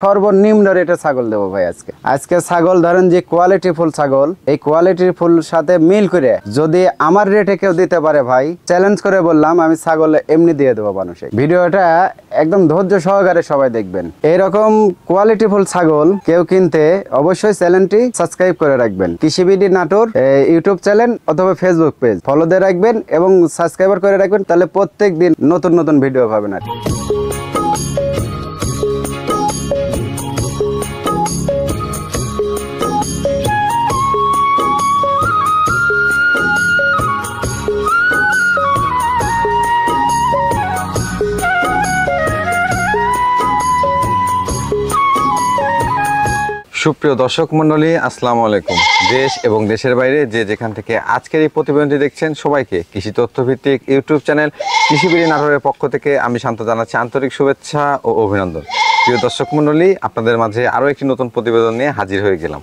সর্বনিম্ন রেটে ছাগল দেবো ভাই আজকে ছাগল ধরেন যে কোয়ালিটি ফুল ছাগল, এই কোয়ালিটি ফুল সাথে মিল করে যদি আমার রেটে কেউ দিতে পারে ভাই, চ্যালেঞ্জ করে বললাম আমি ছাগল এমনি দিয়ে দেবো মানুষের। ভিডিওটা একদম ধৈর্য সহকারে সবাই দেখবেন। এইরকম কোয়ালিটি ফুল ছাগল কেউ কিনতে অবশ্যই চ্যানেলটি সাবস্ক্রাইব করে রাখবেন। কৃষিবিডি নাটোর ইউটিউব চ্যানেল অথবা ফেসবুক পেজ ফলো দিয়ে রাখবেন এবং সাবস্ক্রাইবার করে রাখবেন, তাহলে প্রত্যেক দিন নতুন নতুন ভিডিও পাবেন আর কি। সুপ্রিয় দর্শক মন্ডলী, আসসালামু আলাইকুম। দেশ এবং দেশের বাইরে যে যেখান থেকে আজকের এই প্রতিবেদনটি দেখছেন সবাইকে কৃষি তথ্যভিত্তিক ইউটিউব চ্যানেল কৃষিবিডি নাটোরের পক্ষ থেকে আমি শান্ত জানাচ্ছি আন্তরিক শুভেচ্ছা ও অভিনন্দন। প্রিয় দর্শক মন্ডলী, আপনাদের মাঝে আরও একটি নতুন প্রতিবেদন নিয়ে হাজির হয়ে গেলাম।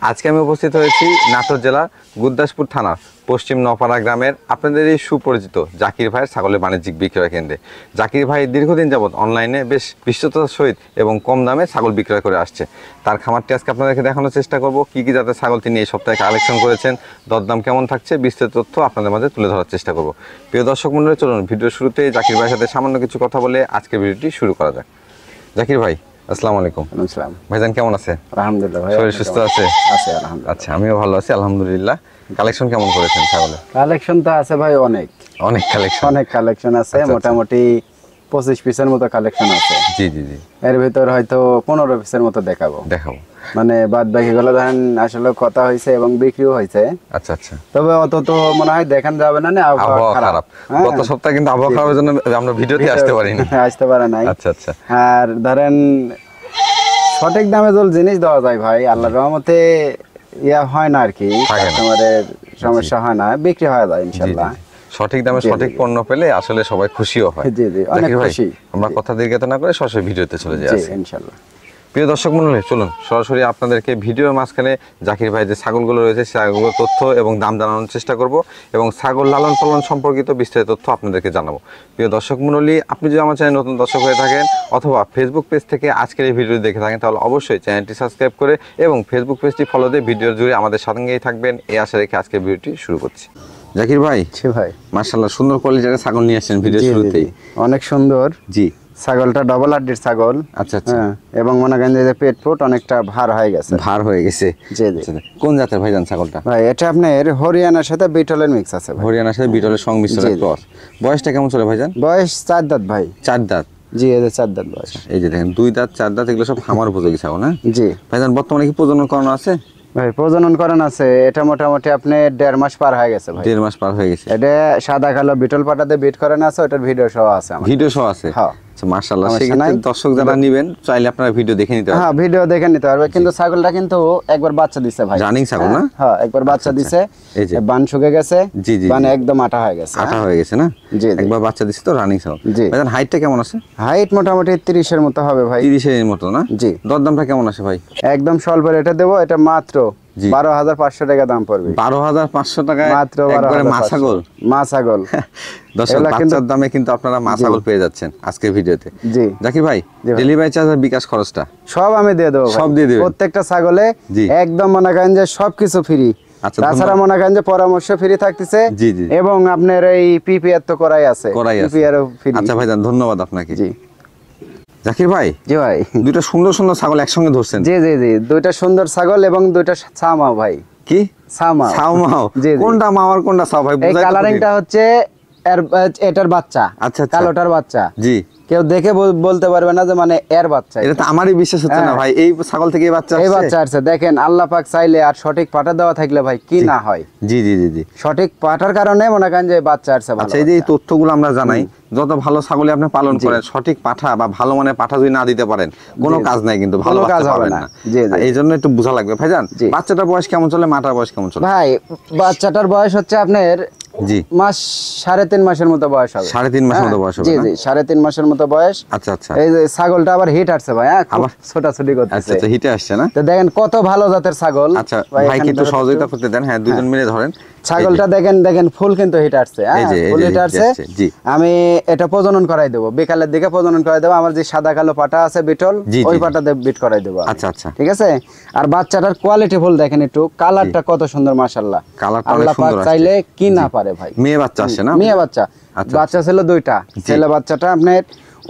আজকে আমি উপস্থিত হয়েছি নাটোর জেলার গুরদাসপুর থানার পশ্চিম নপাড়া গ্রামের আপনাদের এই সুপরিচিত জাকির ভাইয়ের ছাগলের বাণিজ্যিক বিক্রয় কেন্দ্রে। জাকির ভাই দীর্ঘদিন যাবৎ অনলাইনে বেশ বিশ্বস্ততার সহিত এবং কম দামে ছাগল বিক্রয় করে আসছে। তার খামারটি আজকে আপনাদেরকে দেখানোর চেষ্টা করব, কী কী জাতের ছাগল তিনি এই সপ্তাহে কালেকশন করেছেন, দরদাম কেমন থাকছে, বিস্তারিত তথ্য আপনাদের মাঝে তুলে ধরার চেষ্টা করব। প্রিয় দর্শক মন্ডলী, চলুন ভিডিওর শুরুতে জাকির ভাইয়ের সাথে সামান্য কিছু কথা বলে আজকের ভিডিওটি শুরু করা যাক। জাকির ভাই, আসসালামু আলাইকুম। ভাইজান কেমন আছে? আলহামদুলিল্লাহ, শরীর সুস্থ আছে? আচ্ছা, আমিও ভালো আছি আলহামদুলিল্লাহ। কালেকশন কেমন করেছেন ছাগলের? কালেকশন তো আছে ভাই, অনেক কালেকশন আছে। মোটামুটি 25 পিসের মতো কালেকশন আছে। জি জি জি। এর ভিতর হয়তো 15 পিসের মতো দেখাবো। মানে বাদ বাকি গুলো ধরেন আসলে কথা হয়েছে এবং বিক্রিও হয়েছে। আচ্ছা আচ্ছা। তবে অত তো মনে হয় দেখান যাবে না, আবহাওয়া খারাপ। গত সপ্তাহে কিন্তু আবহাওয়া খারাপের জন্য আমরা ভিডিওতে আসতে পারিনি। আসতে পারে নাই। আচ্ছা আচ্ছা। আর ধরেন সঠিক দামে যদি জিনিস দেওয়া যায় ভাই, আল্লাহর রহমতে ইয়া হয় না আর কি, কাস্টমারের সমস্যা হয় না, বিক্রি হয়ে যায় ইনশাআল্লাহ। সঠিক দামে সঠিক পণ্য পেলে আসলে সবাই খুশিও হয়। জি জি, অনেক খুশি। আমরা কথা দীর্ঘায়িত না করে সরাসরি ভিডিওতে চলে যাই ইনশাআল্লাহ। প্রিয় দর্শক মণ্ডলী, চলুন সরাসরি আপনাদেরকে ভিডিওর মাঝখানে জাকির ভাই যে ছাগলগুলো রয়েছে সেগুলোর তথ্য এবং দাম জানানোর চেষ্টা করব এবং ছাগল লালন পালন সম্পর্কিত বিস্তারিত তথ্য আপনাদেরকে জানাবো। প্রিয় দর্শক মণ্ডলী, আপনি যদি আমার চ্যানেল নতুন দর্শক হয়ে থাকেন অথবা ফেসবুক পেজ থেকে আজকের এই ভিডিও দেখে থাকেন, তাহলে অবশ্যই চ্যানেলটি সাবস্ক্রাইব করে এবং ফেসবুক পেজটি ফলো দিয়ে ভিডিওর জুড়ে আমাদের সঙ্গেই থাকবেন, এই আশা রেখে আজকের ভিডিওটি শুরু করছি। জাকির ভাই, মাশাআল্লাহ সুন্দর কোয়ালিটির ছাগল নিয়ে আসছেন ভিডিও শুরুতেই। অনেক সুন্দর। জি, ছাগলটা ডবল হাড্ডির ছাগল। আচ্ছা আচ্ছা। এবং মনে করেন যে পেট ফুট অনেকটা ভার হয়ে গেছে। জি জি। কোন জাতের ভাইজান ছাগলটা? ভাই এটা আপনার হরিয়ানার সাথে বিটলের মিক্স আছে ভাই। হরিয়ানার সাথে বিটলের সংমিশ্রণের ক্রস। বয়সটা কেমন চলে ভাইজান? বয়স 4 দাঁত ভাই। 4 দাঁত? জি, এই যে 4 দাঁত বয়স। এই যে দেখেন 2 দাঁত 4 দাঁত এগুলো সব খামার উপযোগী ছাগল না? জি। ভাইজান বর্তমানে কি প্রজনন করানো আছে? ভাই প্রজনন করানো আছে, এটা মোটামুটি আপনি 1.5 মাস পার হয়ে গেছে ভাই। 1.5 মাস পার হয়ে গেছে। এটা সাদা কালো বিটল পাটাতে বিট করানো আছে, ওটার ভিডিও সহ আছে আমার। ভিডিও সহ আছে? হ্যাঁ। আচ্ছা মাশাআল্লাহ, সেখানে দর্শক যারা নেবেন চাইলে আপনারা ভিডিও দেখে নিতে পারবেন। হ্যাঁ, ভিডিও দেখে নিতে পারবে। কিন্তু ছাগলটা কিন্তু একবার বাচ্চা দিছে ভাই। রানিং ছাগল না? হ্যাঁ, একবার বাচ্চা দিছে। এই যে বান শুকে গেছে। জি জি। মানে একদম আটা হয়ে গেছে। আটা হয়ে গেছে না? জি। একবার বাচ্চা দিছে তো রানিং ছাগল। ভাইজান হাইটটা কেমন আছে? হাইট মোটামুটি 30 এর মতো হবে ভাই। 30 এর মতো না? জি। দরদামটা কেমন আছে ভাই? একদম স্বল্প রেটে দেব, এটা মাত্র 12,500 টাকা দাম পড়বে। 12,500 টাকায় মাত্র একবারে মা ছাগল। মা ছাগল। দর্শক বাচ্চার দামে কিন্তু আপনারা মা ছাগল পেয়ে যাচ্ছেন আজকের ভিডিওতে। জি। জাকির ভাই, ডেলিভারি চার্জ আর বিকাশ খরচটা সব আমি দিয়ে দেবো। সব দিয়ে দেবেন? প্রত্যেকটা ছাগলে একদম মনে করেন যে সবকিছু ফ্রি। আচ্ছা, তাছাড়া মনে করেন যে পরামর্শ ফ্রি থাকতেছে। জি জি। এবং আপনার এই পিপিআর তো করাই আছে। PPR free. আচ্ছা ভাইজান, ধন্যবাদ আপনাকে। জি। জাকির ভাই। জি ভাই। দুইটা সুন্দর সুন্দর ছাগল একসঙ্গে ধরছেন? জি জি জি, দুইটা সুন্দর ছাগল এবং দুইটা ছামাও ভাই। কি ছামাও? ছামাও। কোনটা মা আর কোনটা ছাও ভাই? এই কালারিংটা হচ্ছে এটার বাচ্চা। আচ্ছা, কালোটার বাচ্চা। জি। কেউ দেখে বলতে পারবে না যে মানে এর বাচ্চা। এটা তো আমারই বিশ্বাস হচ্ছে না ভাই, এই ছাগল থেকে এই বাচ্চা আসছে। দেখেন আল্লাহ পাক চাইলে আর সঠিক পাঠা দেওয়া থাকলে ভাই কি না হয়। জি জি জি জি। সঠিক পাঠার কারণে মনে করেন যে বাচ্চা আসছে। আচ্ছা, এই যে এই তথ্যগুলো আমরা জানাই, যত ভালো ছাগলই আপনি পালন করেন, সঠিক পাঠা বা ভালো মানের পাঠা যদি না দিতে পারেন কোনো কাজ নাই, কিন্তু ভালো কাজ হবে না। এই জন্য একটু বোঝা লাগবে ভাইজান। বাচ্চাটার বয়স কেমন চলে, মাটার বয়স কেমন চলে? ভাই বাচ্চাটার বয়স হচ্ছে আপনার জি মাস 3.5 মাসের মতো বয়স হবে। 3.5 মাসের মতো বয়স হবে? জি জি, 3.5 মাসের মতো বয়স। আচ্ছা আচ্ছা। এই যে ছাগলটা আবার হিট আসছে ভাই, আবার ছোটাছুটি করতেছে। আচ্ছা আচ্ছা, হিটে আসছে না? তো দেখেন কত ভালো জাতের ছাগল। আচ্ছা ভাই, কি একটু সহযোগিতা করতে দেন? হ্যাঁ, দুজন মিলে ধরেন। ছাগলটা দেখেন দেখেন ফুল কিন্তু হিট আসছে, এই হ্যাঁ যে, এই ফুল যে হিট হিট আসছে। আসছে, জি। আমি এটা প্রজনন করাই দেবো বিকালের দিকে, প্রজনন করাই দেবো। আমার যে সাদা কালো পাটা আছে বিটল, জি, ওই জি, পাটা দিয়ে বিট করাই দেবো আমি। আচ্ছা, আচ্ছা। ঠিক আছে। আর বাচ্চাটার কোয়ালিটি ফুল দেখেন একটু, কালারটা কত সুন্দর মাশাআল্লাহ। কালারটা অনেক আল্লাহ পাক সুন্দর আসছে। চাইলে কি না পারে ভাই। মেয়ে বাচ্চা আসে না? মেয়ে বাচ্চা। আচ্ছা, বাচ্চা ছিল দুইটা, ছেলে বাচ্চাটা আপনার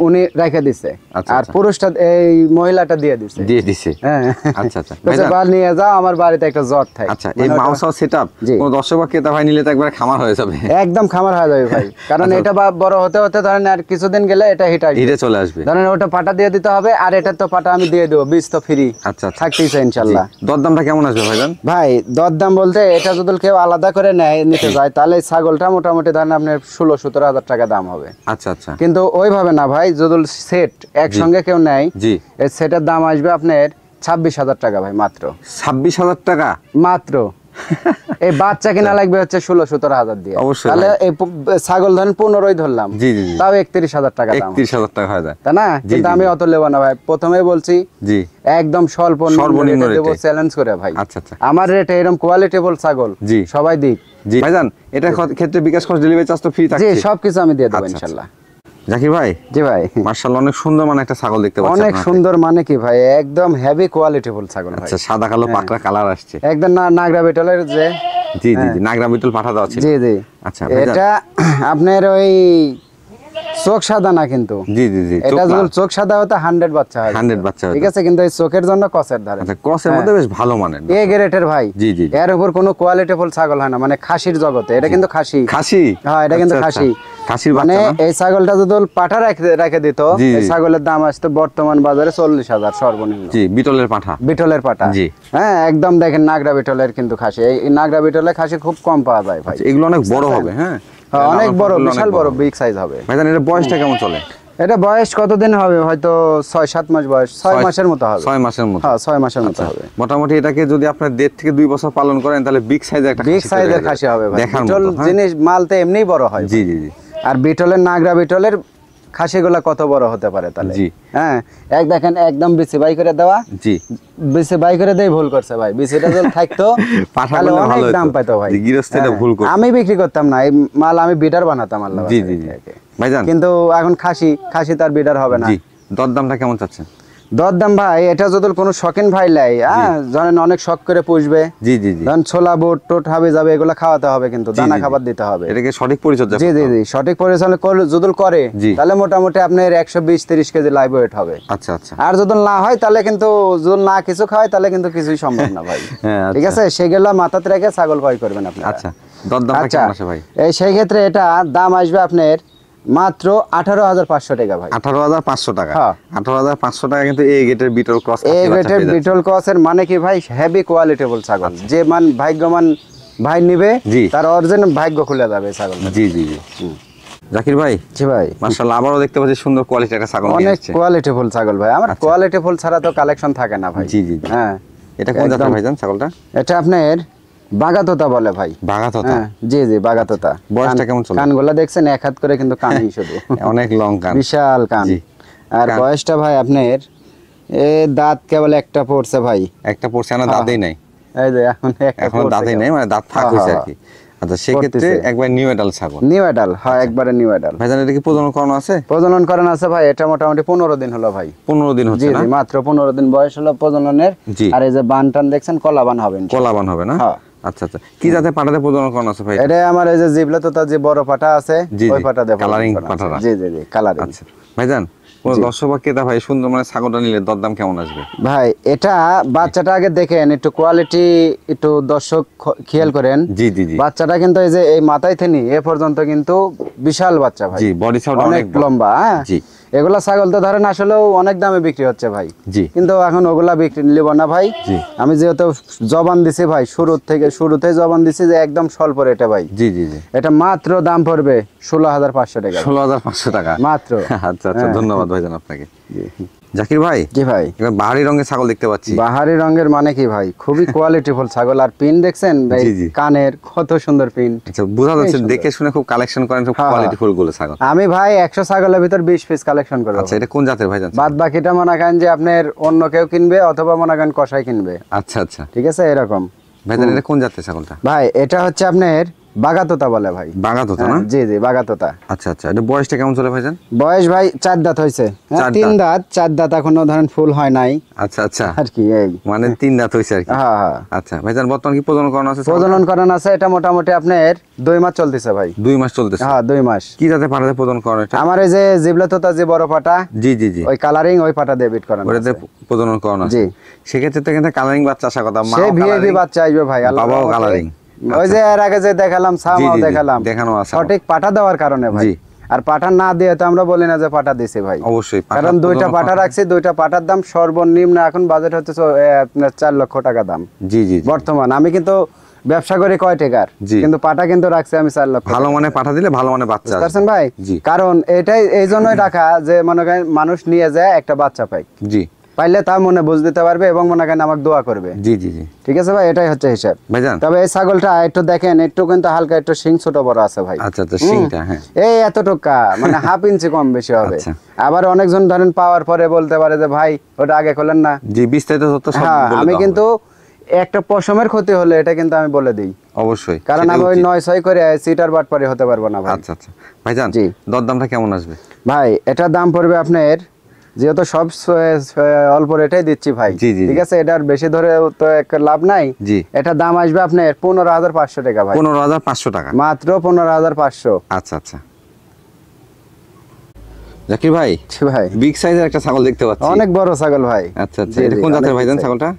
উনি রেখে দিছে, আচ্ছা, আর আচ্ছা। পুরুষটা এই মহিলাটা দিয়ে দিছে। দিয়ে দিছে। হ্যাঁ আচ্ছা, আচ্ছা। বলছে, ভাইজান, বা নিয়ে যাও, আমার বাড়িতে একটা জ্বর থাকে। আচ্ছা, এই মানে ওটা- মাউস সেটআপ জি। কোন দর্শক বা ক্রেতা ভাই নিলে তো একবার খামার হয়ে যাবে। একদম খামার হয়ে যাবে ভাই, কারণ আচ্ছা। এটা বড় হতে হতে ধরেন আর কিছুদিন গেলে এটা হিট আসবে। হিটে চলে আসবে। ধরেন ওটা পাটা দিয়ে দিতে হবে, আর এটা তো পাটা আমি দিয়ে দেবো, বীজ তো ফ্রি আচ্ছা, আচ্ছা। থাকতেইছে ইনশাল্লাহ। জি। দরদামটা কেমন আসবে ভাইজান? ভাই দরদাম বলতে, এটা যদি কেউ আলাদা করে নেয় নিতে যায়, তাহলে এই ছাগলটা মোটামুটি ধরেন আপনার 16-17 হাজার টাকা দাম হবে। আচ্ছা, আচ্ছা। কিন্তু ওইভাবে না ভাই, যদি সেট একসঙ্গে কেউ নেয়, জি। এই সেটের দাম আসবে আপনার 26,000 টাকা ভাই, মাত্র 26,000 টাকা? মাত্র। এই বাচ্চা কিনা লাগবে হচ্ছে 16-17 হাজার দিয়ে। অবশ্যই তাহলে ভাই। এই ছাগল ধরেন 15 ধরলাম, জি, জি, জি। তাও 31,000 টাকা দাম, 31,000 টাকা হয়ে যায়। তাই না? জি, কিন্তু জি, আমি জি। অত লেবো না ভাই, প্রথমেই বলছি জি। একদম সর্বনিম্ন রেটে দেবো, রেটে। চ্যালেঞ্জ করে ভাই। আচ্ছা, আচ্ছা। আমার রেটে এরকম কোয়ালিটিফুল ছাগল জি। সবাই দিক। জি ভাইজান, এটা ক্ষেত্রে বিকাশ খরচ, ডেলিভারি চার্জ তো ফ্রি জি, থাকছে? সবকিছু আমি দিয়ে দেবো আচ্ছা, ইনশাল্লাহ। জাকির ভাই, জি ভাই, মাশাআল্লাহ অনেক সুন্দর মানে একটা ছাগল দেখতে পাচ্ছি অনেক আপনার হাতে। সুন্দর, মানে কি ভাই, একদম হেভি কোয়ালিটিফুল ছাগল ভাই। আচ্ছা, সাদা কালো পাকড়া কালার আসছে। একদম নাগরা বেটলের যে। জি, জি, জি। নাগরা বিটল পাঠা দেওয়া ছিল। জি জি। আচ্ছা ভাইজান। এটা আপনার ওই চোখ সাদা না কিন্তু। জি, জি, জি। এটা চোখ যদি লাল। চোখ সাদা হতো 100 বাচ্চা হয়। 100 বাচ্চা হতো। ঠিক আছে, কিন্তু এই চোখের জন্য কসের ধারে। আচ্ছা, ক্রসের মধ্যে বেশ ভালো মানের। এ গ্রেটের ভাই। জি, জি, জি। এর উপর কোনো কোয়ালিটিফুল ছাগল হয় না, মানে খাসির জগতে এটা কিন্তু খাসি। খাসি? হ্যাঁ, এটা কিন্তু আচ্ছা, আচ্ছা। খাসি। খাসির মানে বাচ্চা না? এই ছাগলটা যদি পাঠা রেখে দিত, জি, এই জি। ছাগলের দাম আসতো বর্তমান বাজারে 40,000 সর্বনিম্ন। জি, বিটলের পাঠা। বিটলের পাটা। জি। হ্যাঁ, একদম দেখেন নাগরা বিটলের কিন্তু খাসি। এই নাগরা বিটলের খাসি খুব কম পাওয়া যায় ভাই। আচ্ছা, এগুলো অনেক বড় হবে, হ্যাঁ? হ্যাঁ, অনেক বড়, এগুলো অনেক বিশাল বড়, বিগ সাইজ হবে। ভাইজান, এর বয়সটা কেমন চলে? এটা বয়স কতদিন হবে? হয়তো 6-7 মাস বয়স, 6 মাসের মতো হবে। 6 মাসের মতো। হ্যাঁ, 6 মাসের মতো আচ্ছা, হবে। মোটামুটি এটাকে যদি আপনার 1.5 থেকে 2 বছর পালন করেন, তাহলে বিগ সাইজের একটা বিগ খাসি তৈরি সাইজের হয়ে যাবে। খাসি হবে ভাই। দেখার বিটল মতো, হ্যাঁ? জিনিস মালতে এমনিই বড় হয় জি, ভাই। জি, জি। আর বিটলের নাগরা বিটলের খাসিগুলা কত বড় হতে পারে তাহলে। জি। হ্যাঁ, দেখেন একদম বিসি বাই করে দেওয়া। জি। বিসি বাই করে দেই ভুল করছে ভাই। বিসিটা যদি থাকতো পাঠা তাহলে করলে অনেক ভালো হতো। দাম পাইতো ভাই। যে গৃহস্থ এটা হ্যাঁ, ভুল করছে। আমি বিক্রি করতাম না, এই মাল আমি বিডার বানাতাম আল্লাহ জি, বাসায় জি, জি। থেকে। ভাইজান। কিন্তু এখন খাসি তার বিডার হবে না। জি। দরদামটা কেমন চাচ্ছেন? দরদাম ভাই, এটা যদি কোনো শখিন ভাই লাই, হ্যাঁ ধরেন অনেক শখ করে পুষবে, জি, জি, জি। ধরেন ছোলা বুট টোট হবে যাবে, এগুলো খাওয়াতে হবে, কিন্তু জি, দানা জি, জি। খাবার দিতে হবে। এটাকে সঠিক পরিচর্যা জি করতে জি হবে। জি, সঠিক পরিচালনা যদি করে, জি। তাহলে মোটামুটি আপনার 120-30 কেজি লাইভ ওয়েট হবে। আচ্ছা, আচ্ছা। আর যদি না হয় তাহলে কিন্তু, যদি না কিছু খাওয়ায় তাহলে কিন্তু কিছুই সম্ভব না ভাই। হ্যাঁ, ঠিক আচ্ছা। আছে, সেগুলো মাথাতে রেখে ছাগল ক্রয় করবেন আপনি। আচ্ছা, দরদামটা আচ্ছা, কেমন আসে ভাই? এই সেই ক্ষেত্রে এটা দাম আসবে আপনার মাত্র 18,500 টাকা ভাই। 18,500 টাকা। হ্যাঁ। 18,500 টাকা কিন্তু এই গেটের বিটল ক্রস এই বেটের বিটল ক্রসের মানে কি ভাই, হেভি কোয়ালিটিফুল ছাগল। যে ভাগ্যমান ভাই নিবে, জি। তার অরিজিনাল ভাগ্য খুলে যাবে এই ছাগল। জি, জি, জি। জাকির ভাই, জি ভাই, মাশাআল্লাহ আবারও দেখতে পাচ্ছি সুন্দর কোয়ালিটির একটা ছাগল নিয়ে অনেক এসেছে। কোয়ালিটিফুল ছাগল ভাই। আমার আচ্ছা। কোয়ালিটিফুল ছাড়া তো কালেকশন থাকে না ভাই। জি, জি, জি। হ্যাঁ, এটা কোন জাতের একদম। ভাইজান ছাগলটা? এটা আপনার বাগাতোতা বলে ভাই। বাঘাততা। হ্যাঁ, জি জি, বাগাতোতা। বয়সটা কেমন চলে? কানগুলা দেখছেন এক হাত করে, কিন্তু কানই শুধু অনেক লং কান। বিশাল কান। জি। আর কান। বয়সটা ভাই আপনার দাঁত কেবল একটা পড়ছে ভাই। একটা পড়ছে না, হ্যাঁ, দাঁতেই নাই। এই যে এখন একটা এখনো পড়ছে দাঁতেই কেবল। নাই, মানে দাঁত ফাঁক হ্যাঁ, হয়েছে আর হ্যাঁ, কি। আচ্ছা, সেক্ষেত্রে পড়তেছে। একবার নিউ এডাল ছাগল। নিউ এডাল, হ্যাঁ একবারে নিউ এডাল। ভাইজান, এটা কি প্রজনন করানো আছে? প্রজনন করানো আছে ভাই, এটা মোটামুটি 15 দিন হলো ভাই। 15 দিন জি হচ্ছে না? জি, মাত্র 15 দিন বয়স হলো প্রজননের। জি। আর এই যে বান টান দেখছেন, কলাবান হবে ইনশাআল্লাহ। কলাবান হবে না? হ্যাঁ। আচ্ছা, আচ্ছা। কি জাতের পাটাতে প্রজনন করানো আছে ভাই? এটা আমার এই যে জিবলা তোতা যে বড় পাটা আছে, জি, ওই জি, পাটা দিয়ে coloring প্রজনন করানো আছে। পাঠাটা। জি জি জি, কালারিং। আচ্ছা ভাইজান, কোন জি। দর্শক বা ক্রেতা ভাই সুন্দর মানে ছাগলটা নিলে দরদাম কেমন আসবে? ভাই এটা বাচ্চাটা আগে দেখেন, একটু কোয়ালিটি একটু দর্শক খেয়াল করেন। জি, জি, জি। বাচ্চাটা কিন্তু এই যে এই মাথায় থেকে এ পর্যন্ত কিন্তু বিশাল বাচ্চা ভাই। জি, বডি সাউন্ড অনেক অনেক বড়। লম্বা। হ্যাঁ, জি। এগুলা ছাগল তো ধরেন আসলেও অনেক দামে বিক্রি হচ্ছে ভাই। জি। কিন্তু এখন ওগুলা বিক্রি নিব না ভাই। জি। আমি যেহেতু জবান দিছি ভাই, শুরুতেই জবান দিছি যে একদম স্বল্প রেটে ভাই। জি, জি, জি। এটা মাত্র দাম পড়বে 16,500 টাকা। 16,500 টাকা মাত্র। আচ্ছা, আচ্ছা, হ্যাঁ। ধন্যবাদ ভাইজান আপনাকে। জি। জাকির ভাই, জি ভাই, এবার বাহারি রঙের ছাগল দেখতে পাচ্ছি। বাহারি রঙের মানে কি ভাই, খুবই কোয়ালিটিফুল ছাগল। আর পিন দেখছেন ভাই, জি, জি। কানের কত সুন্দর পিন। আচ্ছা, বোঝা যাচ্ছে সুন্দর। দেখে শুনে খুব কালেকশন করেন, খুব হ্যাঁ, কোয়ালিটি ফুল গুলো ছাগল। আমি ভাই 100 ছাগলের ভিতর 20 পিস কালেকশন করবো। আচ্ছা, এটা কোন জাতের ভাইজান? বাদ বাকিটা মনে করেন যে আপনার অন্য কেউ কিনবে, অথবা মনে করেন কষাই কিনবে। আচ্ছা, আচ্ছা। ঠিক আছে, এরকম। ভাইজান এটা কোন জাতের ছাগলটা? ভাই এটা হচ্ছে আপনার বাগাতোতা বলে ভাই। বাগাতোতা না? হ্যাঁ, জি জি বাগাতোতা। আচ্ছা আচ্ছা, এটা বয়সটা কেমন চলে ভাইজান? বয়স ভাই 4 দাঁত হয়েছে। চার তিন দাঁত? দাঁত 4 দাঁত এখনো ধরেন ফুল হয় নাই আচ্ছা আচ্ছা, আর কি এই। মানে 3 দাঁত হইছে আর কি। হ্যাঁ হ্যাঁ। আচ্ছা ভাইজান, বর্তমান কি প্রজনন করানো আছে? প্রজনন করানো আছে, এটা মোটামুটি আপনার 2 মাস চলতেছে ভাই। 2 মাস চলতেছে? হ্যাঁ 2 মাস। কি জাতের পাঠাতে প্রজনন করানো এটা? আমার এই যে জিবলা তোতা যে বড় পাটা, জি জি জি, ওই কালারিং ওই পাটা দিয়ে বিট করানো ওটাতে আছে। প্রজনন করানো আছে। জি। সেক্ষেত্রে তো কিন্তু কালারিং বাচ্চা আশা কথা, মা সেই ভিআইপি বাচ্চা আসবে ভাই। আল্লাহর বাবাও রহমতে। কালারিং। ওই যে এর আগে যে দেখালাম সামাও জি, জি, দেখালাম, দেখানো আছে। সঠিক পাটা দেওয়ার কারণে ভাই। জি। আর পাটা না দিয়ে তো আমরা বলি না যে পাটা দিছি ভাই। অবশ্যই, পাঠার কারণ 2টা প্রজনন পাটা করানো- রাখছি, 2টা পাটার দাম সর্বনিম্ন এখন বাজেট হচ্ছে আপনার 4 লক্ষ টাকা দাম জি জি জি। বর্তমান। আমি কিন্তু ব্যবসা করি কয় টাকার, জি। কিন্তু পাটা কিন্তু রাখছি আমি 4 লক্ষ। ভালো মানে পাঠা দিলে ভালো মানে বাচ্চা বুঝতে আসবে। পারছেন ভাই? জি। কারণ এটাই এই জন্যই রাখা যে মনে করেন মানুষ নিয়ে যায় একটা বাচ্চা পায়, জি পাইলে তার মনে বুঝ দিতে পারবে এবং মনে করেন আমাকে দোয়া করবে। জি জি জি। ঠিক আছে ভাই, এটাই হচ্ছে হিসাব। ভাইজান তবে এই ছাগলটা একটু দেখেন, একটু কিন্তু হালকা একটু শিং ছোট বড় আছে ভাই। আচ্ছা আচ্ছা, শিংটা হ্যাঁ। এই এতটুকা মানে হাফ ইঞ্চি কম বেশি হবে। আচ্ছা। আবার অনেকজন ধরেন পাওয়ার পরে বলতে পারে যে ভাই ওটা আগে করলেন না। জি, বিস্তারিত তথ্য সব হ্যাঁ, বলে আমি দেওয়া কিন্তু একটা পশমের ক্ষতি হলে এটা কিন্তু আমি বলে দিই, হবে। অবশ্যই, কারণ সেটাই আমি ওই উচিত। 9-6 করে সিটার বাট পরে হতে পারবো না ভাই। আচ্ছা আচ্ছা ভাইজান, জি। দরদামটা কেমন আসবে? ভাই এটার দাম পড়বে আপনার, যেহেতু সব অল্প রেটেই দিচ্ছি ভাই, জি, জি, ঠিক জি। আছে, এটার বেশি ধরে তো একটা লাভ নাই। জি। এটার দাম আসবে আপনার 15,500 টাকা ভাই। 15,500 টাকা? মাত্র 15,500। আচ্ছা আচ্ছা। জাকির ভাই, জি ভাই, বিগ সাইজের একটা ছাগল দেখতে পাচ্ছি। অনেক বড় ছাগল ভাই। আচ্ছা আচ্ছা, জি, এটা জি, কোন জাতের অনেক ভাইজান big size। ছাগলটা?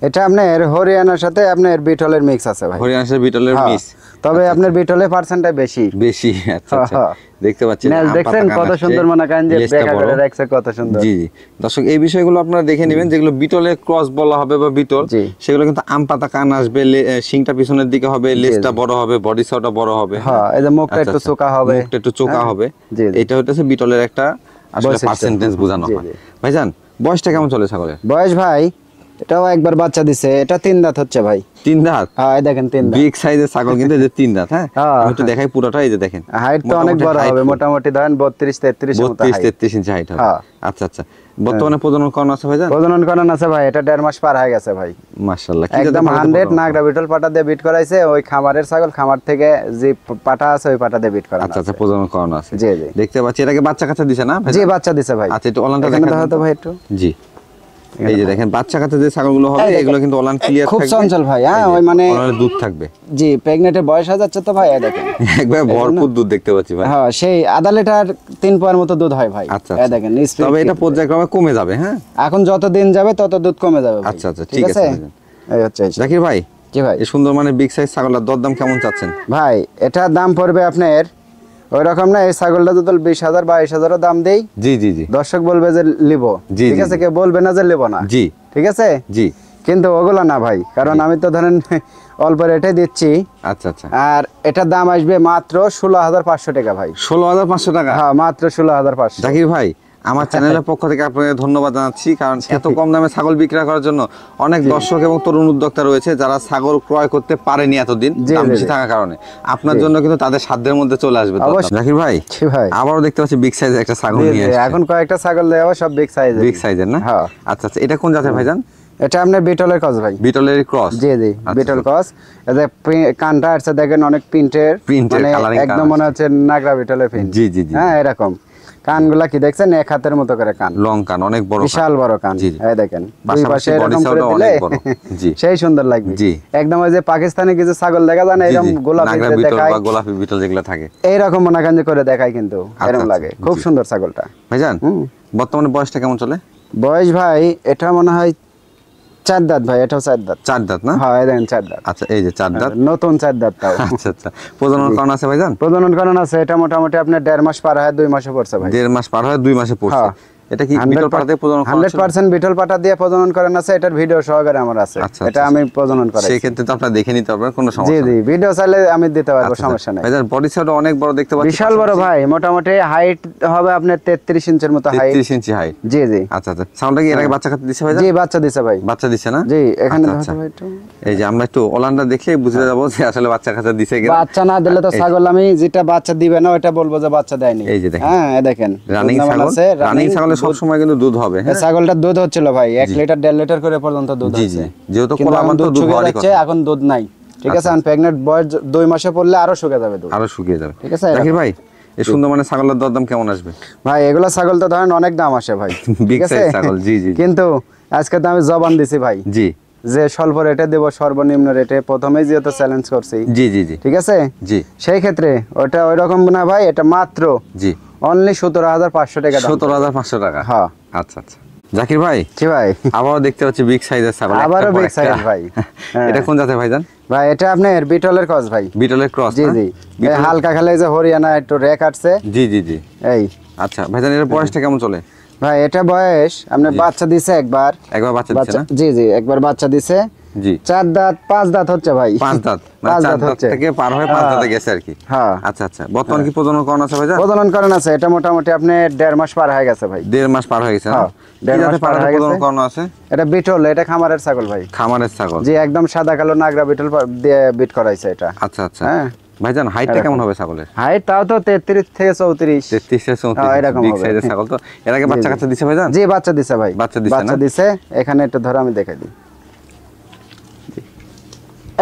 এটা আপনার হরিয়ানার সাথে আপনার বিটলের মিক্স আছে ভাই। হরিয়ানার বিটলের হ্যাঁ, মিস? তবে আপনার বিটলের পার্সেন্টটা বেশি। বেশি? আচ্ছা আচ্ছা, হ্যাঁ। দেখতে পাচ্ছি। নেজ দেখছেন কত সুন্দর, মনে করেন যে বেকা করে রাখছে কত সুন্দর। জি জি। দর্শক এই বিষয়গুলো আপনারা দেখে নেবেন, যেগুলো বিটলের ক্রস বলা হবে বা বিটল, জি। সেগুলো কিন্তু আম পাতা কান আসবে, শিংটা পিছনের দিকে হবে, লেজটা বড় হবে, বডি সাউটা বড় হবে। হ্যাঁ, এই যে মুখটা একটু চোকা হবে। মুখটা একটু চোকা হ্যাঁ, হবে। জি, জি। এটা হচ্ছে বিটলের একটা আসলে বৈশিষ্ট্য। পার্সেন্টেজ বোঝানো জি, হয়। জি। ভাইজান বয়সটা কেমন চলে ছাগলের? বয়স ভাই এটাও একবার বাচ্চা দিছে, এটা 3 দাঁত হচ্ছে ভাই। 3 দাঁত? হ্যাঁ, এই দেখেন 3 দাঁত। বিগ সাইজের ছাগল কিন্তু, এই যে 3 দাঁত। হ্যাঁ, হ্যাঁ। আমি একটু দেখাই পুরোটা, এই যে দেখেন হাইট তো অনেক বড় হবে, মোটামুটি ধরেন 32-33 এর মতো height। 32-33 ইঞ্চি হাইট হবে। হ্যাঁ। আচ্ছা আচ্ছা, বর্তমানে প্রজনন করানো আছে ভাইজান? প্রজনন করানো আছে ভাই, এটা 1.5 মাস পার হয়ে গেছে ভাই। মাশাআল্লাহ, কি একদম জাতের পাঠা 100 প্রজনন নাগরা বিটল পাটা দিয়ে বিট করাইছে, ওই খামারের ছাগল, খামার থেকে যে পাটা আছে ওই পাটা দিয়ে বিট করানো আচ্ছা আচ্ছা, আছে। প্রজনন করানো আছে। জি, জি। দেখতে পাচ্ছি এটাকে বাচ্চা কাচ্চা দিছে না ভাই? জি, বাচ্চা দিছে ভাই। আচ্ছা, একটু ওলানটা এখানে দেখান দেখো তো ভাই একটু। জি। এই যে দেখেন বাচ্চা কাচ্চা যে ছাগলগুলো হবে, এই দেখেন। এগুলো কিন্তু ওলান ক্লিয়ার খুব থাকবে। চঞ্চল ভাই, হ্যাঁ, এই যে, ওই মানে ওলানে দুধ থাকবে। জি, প্রেগনেন্টের বয়স হয়ে যাচ্ছে তো ভাই, এই দেখেন। একবার ভরপুর দুধ দেখতে পাচ্ছি ভাই। হ্যাঁ, সেই আধা লিটার 3 পোয়ার মতো দুধ হয় ভাই। আচ্ছা এই আচ্ছা। দেখেন, তবে এটা পর্যায়ক্রমে কমে যাবে। হ্যাঁ, এখন যত দিন যাবে তত দুধ কমে যাবে ভাই। আচ্ছা আচ্ছা, ঠিক আছে ভাইজান। এই হচ্ছে হিসাব। জাকির ভাই, জি ভাই। এই সুন্দর মানে বিগ সাইজ ছাগলের দরদাম কেমন চাচ্ছেন? ভাই এটার দাম পড়বে আপনার ওই রকম না, এই ছাগলটা যদি 20,000-22,000 দাম দেই, জি জি জি দর্শক বলবে যে লিব, জি, ঠিক জি, আছে, জি। কেউ বলবে না যে লিব না। জি ঠিক আছে, জি। কিন্তু ওগুলো না ভাই, কারণ আমি তো ধরেন অল্প রেটে দিচ্ছি। আচ্ছা আচ্ছা, আর এটার দাম আসবে মাত্র 16,500 টাকা ভাই। 16,500 টাকা? হ্যাঁ, মাত্র 16,500। জাকির ভাই, আমার চ্যানেলের পক্ষ থেকে আপনাকে ধন্যবাদ জানাচ্ছি, কারণ এত কম দামে ছাগল বিক্রি করার জন্য অনেক দর্শক এবং তরুণ উদ্যোক্তা রয়েছে যারা ছাগল ক্রয় করতে পারেনি এতদিন, জি, দাম জি, বেশি জি। থাকার কারণে। আপনার জন্য কিন্তু তাদের সাধ্যের মধ্যে চলে আসবে দরদাম। অবশ্যই। জাকির ভাই, জি ভাই। আবারও দেখতে পাচ্ছি বিগ সাইজের একটা ছাগল জি, নিয়ে জি, আসছে। এখন কয়েকটা ছাগল দেওয়া সব বিগ সাইজের। বিগ সাইজের না? হ্যাঁ। আচ্ছা আচ্ছা, এটা কোন জাতের ভাইজান? এটা আপনার বিটলের কস ভাই। বিটলের ক্রস? জি জি, বিটল কস। এতে কানটা আছে দেখেন অনেক প্রিন্টের, Printed, মানে colouring একদম কান মনে হচ্ছে নাগরা বিটলের প্রিন্ট। জি, জি, জি। হ্যাঁ, এরকম কানগুলা কি দেখছেন, এক হাতের মতো করে কান, লং কান, অনেক বড় কান। বিশাল বড় কান। জি, জি। এই দেখেন, দুই পাশাপাশি পাশে body এরকম করে size-ও দিলে অনেক বড়। জি। সেই সুন্দর লাগবে। জি। একদম ওই যে পাকিস্তানি কিছু ছাগল দেখা যায় না, জি, এরকম জি, গোলাপি নাগরা যে বিটল দেখায়, বা গোলাপি বিটল যেগুলো থাকে, এইরকম মনে করেন যে করে দেখায়, কিন্তু এরকম আচ্ছা, লাগে। খুব জি। সুন্দর ছাগলটা। ভাইজান হুম। বর্তমানে বয়সটা কেমন চলে? বয়স ভাই এটা মনে হয় 4 দাঁত ভাই, এটাও 4 দাঁত। 4 দাঁত না? হ্যাঁ, এই দেখেন 4 দাঁত। আচ্ছা, এই যে 4 দাঁত। নতুন 4 দাঁত তাও। আচ্ছা আচ্ছা, প্রজনন করানো আছে ভাইজান? প্রজনন করানো আছে, এটা মোটামুটি আপনার 1.5 মাস পার হয় 2 মাসে পড়ছে ভাই। 1.5 মাস পার হয় 2 মাসে পড়ছে। হ্যাঁ। এটা কি বিটল পাঠাতে প্রজনন করানো আছে? 100% বিটল পাটা দিয়ে প্রজনন করানো আছে, এটার ভিডিও সহকারে আমার আছে। আচ্ছা, এটা আচ্ছা। আমি প্রজনন করাই। সেই ক্ষেত্রে তো আপনারা দেখে নিতে পারবেন, কোনো জি সমস্যা জি, নেই। ভিডিও চাইলে আমি দিতে পারবো, আচ্ছা, সমস্যা নাই। ভাইজান বডি সাইড অনেক বড় দেখতে পাচ্ছি। বিশাল বড় ভাই, মোটামুটি হাইট হবে আপনার 33 ইঞ্চির মতো হাইট। 33 ইঞ্চি হাইট? জি জি। আচ্ছা আচ্ছা, সাউন্ডটা কি এর আগে বাচ্চা কাচ্চা দিছে ভাইজান? জি, বাচ্চা দিছে ভাই। বাচ্চা দিছে না? জি, এখানে আচ্ছা, দেখো আচ্ছা। তো ভাই একটু। এই যে আমরা একটু ওলানটা দেখলে বুঝতে যাবো যে আসলে বাচ্চা কাচ্চা দিছে কিনা। বাচ্চা না দিলে তো ছাগল আমি যেটা বাচ্চা দিবে না ওটা বলবো যে বাচ্চা দেয়নি। এই যে দেখেন। হ্যাঁ, এই দেখেন রানিং দুধ নামান ছাগল, আছে, রানিং ছাগলের সব সময় কিন্তু দুধ হবে। এই হ্যাঁ ছাগলটার দুধ হচ্ছিল ভাই 1 লিটার 1.5 লিটার করে পর্যন্ত দুধ জি হচ্ছে। জি, যেহেতু কিন্তু কোলা এখন মাত্র দুধ দুধ শুকিয়ে হওয়ারই যাচ্ছে, কথা, এখন দুধ নাই। ঠিক আছে, এখন প্রেগন্যান্ট বয়স 2 মাসে পড়লে আরো শুকিয়ে যাবে দুধ। আরো শুকিয়ে যাবে। ঠিক আছে, জাকির ভাই এই সুন্দর মানে ছাগলের দরদাম কেমন আসবে? ভাই এগুলা ছাগল তো ধরেন অনেক দাম আসে ভাই। বিগ ঠিক আছে, সাইজ ছাগল, জি জি কিন্তু আজকে তো আমি জবান দিছি ভাই জি যে স্বল্প রেটে দেব, সর্বনিম্ন রেটে। প্রথমেই যেহেতু চ্যালেঞ্জ করছি, জি জি জি ঠিক আছে, জি সেই ক্ষেত্রে ওটা ওই রকম না ভাই, এটা মাত্র জি অনলি 17,500 টাকা দাম। 17,500 টাকা। হ্যাঁ আচ্ছা আচ্ছা জাকির ভাই, জি ভাই, আবারও দেখতে পাচ্ছি বিগ সাইজের ছাগল, আবারও একটার পর big একটা। size ভাই। হ্যাঁ। এটা কোন জাতের ভাইজান? ভাই এটা আপনার বিটলের ক্রস ভাই। বিটলের ক্রস? জি জি, এই হালকা খালে যে হরিয়ানা একটু রেক আসছে জি জি জি এই। আচ্ছা ভাইজান, এর বয়সটা কেমন চলে? ভাই এটা বয়স আপনার বাচ্চা দিছে একবার। একবার বাচ্চা দিচ্ছে বাচ্চা, না? জি জি, একবার বাচ্চা দিছে। জি 4 দাঁত 5 দাঁত হচ্ছে ভাই। 5 দাঁত, 5 4 দাঁত দাঁত হচ্ছে। থেকে পার হয়ে 5 দাঁতে গেছে আর কি। হ্যাঁ, আচ্ছা আচ্ছা, বর্তমান কি প্রজনন করণ আছে ভাইজান? প্রজনন করেন আছে, এটা মোটামুটি আপনি 1.5 মাস পার হয়ে গেছে ভাই। 1.5 মাস পার হয়ে গেছে না? হ্যাঁ, কি 1.5 মাস জাতের পার হয়ে প্রজনন গেছে। করণ আছে? এটা বিটল, এটা খামারের ছাগল ভাই। খামারের ছাগল? জি, একদম সাদা কালো নাগরা বিটল দিয়ে বিট করাইছে এটা। আচ্ছা আচ্ছা হ্যাঁ, ভাইজান, হাইটটা কেমন হবে ছাগলের? হাইট তাও তো 33 থেকে 34। 33 থেকে 34, এরকম বিগ হবে। সাইজের ছাগল তো। এর আগে বাচ্চা কাচ্চা দিছে ভাইজান? জি বাচ্চা দিছে ভাই, বাচ্চা দিছে না? বাচ্চা দিছে। এখানে একটু ধরে আমি দেখাই দিই,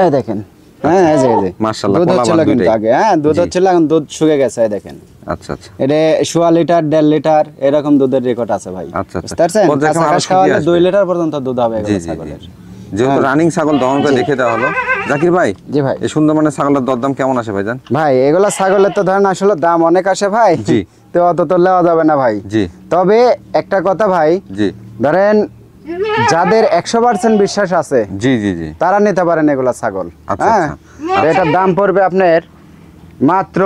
এই দেখেন। হ্যাঁ এই যে, এই যে মাশাআল্লাহ, দুধ কোলা হচ্ছিল বাদ কিন্তু দুইটাই। আগে। হ্যাঁ, দুধ হচ্ছিল, এখন দুধ শুকিয়ে গেছে, এই দেখেন। আচ্ছা আচ্ছা এটা 1.5 লিটার 1.5 লিটার এরকম দুধের রেকর্ড আছে ভাই। আচ্ছা, আচ্ছা। বুঝতে পারছেন? পর্যায়ক্রমে কাঁচা আরো ঘাস খাওয়ালে শুকিয়ে আসবে। 2 লিটার পর্যন্ত দুধ হবে জি এগুলো জি জি, ছাগলের। যেহেতু রানিং ছাগল দহন করে দেখে দেওয়া হলো। জাকির ভাই, জি ভাই, এই সুন্দর মানে ছাগলের দরদাম কেমন আসে ভাইজান? ভাই এগুলা ছাগলের তো ধরেন আসলে দাম অনেক আসে ভাই। জি। তো অত তো নেওয়া যাবে না ভাই। জি তবে একটা কথা ভাই, জি ধরেন যাদের 100% বিশ্বাস আছে জি জি জি তারা নিতে পারেন এগুলা ছাগল। আচ্ছা, হ্যাঁ, আচ্ছা। এটার দাম পড়বে আপনার মাত্র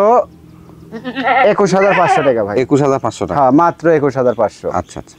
21,500 টাকা ভাই। 21,500 টাকা। হ্যাঁ, মাত্র 21,500। আচ্ছা আচ্ছা